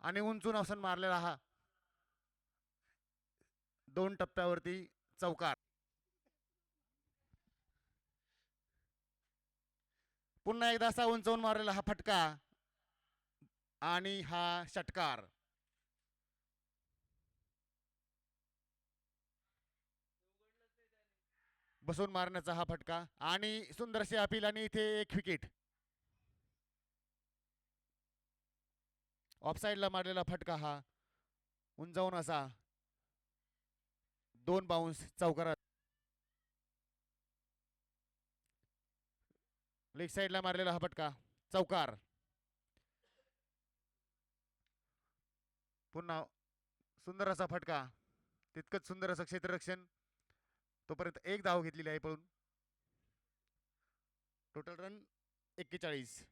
आणि उंचून औषण मारलेला हा 2 टप्प्यावरती चौकार. पुन्हा एकदा असा उंचावून मारलेला हा फटका आणि हा षटकार. बसून मारण्याचा हा फटका आणि सुंदरशी अपील आणि इथे एक विकेट. ऑफसाईडला मारलेला फटका हा उंचावून असा 2 बाउन्स चौकारात. लेग साईडला मारलेला हा फटका चौकार. पुन्हा सुंदर असा फटका, तितकंच सुंदर असं क्षेत्ररक्षण. तोपर्यंत एक धाव घेतलेली आहे पळून. Total run 41.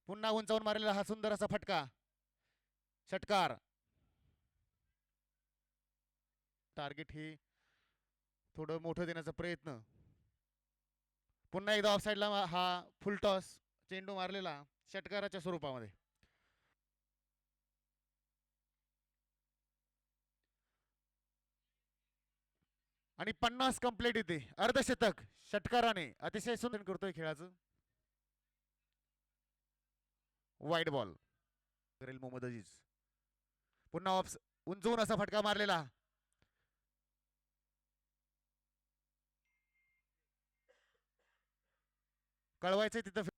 पुन्हा उंचावून मारलेला हा सुंदर असा फटका षटकार. टार्गेट हे थोडं मोठं देण्याचा प्रयत्न. पुन्हा एकदा ऑफ साईडला हा फुल टॉस चेंडू मारलेला षटकाराच्या स्वरूपामध्ये. आणि 50 कंप्लीट येते. अर्धशतक षटकाराने अतिशय सुंदर करतोय खेळाचं. वाईट बॉल करेल मोहम्मद अजीज. पुन्हा ऑफ उंचवून असा फटका मारलेला. कळवायचं तिथं.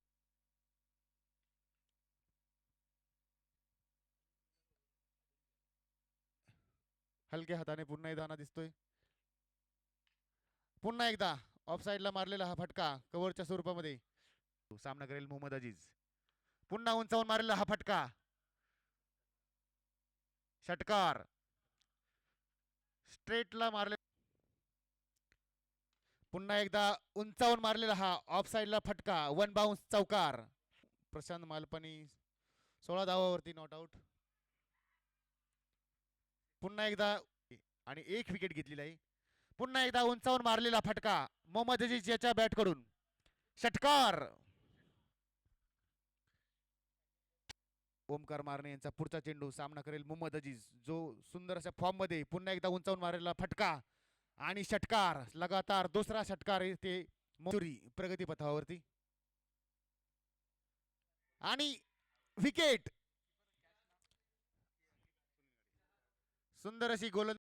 हलक्या हाताने पुन्हा एकदा दिसतोय. पुन्हा एकदा ऑफ साईडला मारलेला हा फटका कव्हरच्या स्वरूपामध्ये. सामना करेल मोहम्मद अजीज. पुन्हा उंचावून मारलेला हा फटका षटकार. स्ट्रेटला मारले. पुन्हा एकदा उंचावून मारलेला हा ऑफ साईडला फटका 1 बाउन्स चौकार. प्रशांत मालपानी 16 धावावरती नॉट आउट. पुन्हा एकदा आणि एक विकेट घेतलेली आहे. पुन्हा एकदा उंचावून मारलेला फटका मोहम्मद अजीज याच्या बॅट कडून षटकार. ओमकार मारणे यांचा पुढचा चेंडू. सामना करेल मोहम्मद अजीज, जो सुंदर अशा फॉर्म मध्ये. पुन्हा एकदा उंचावून मारलेला फटका आणि षटकार. लगातार दुसरा षटकार ते मोरी प्रगतीपथावरती. आणि विकेट. सुंदर अशी गोलंदाजी.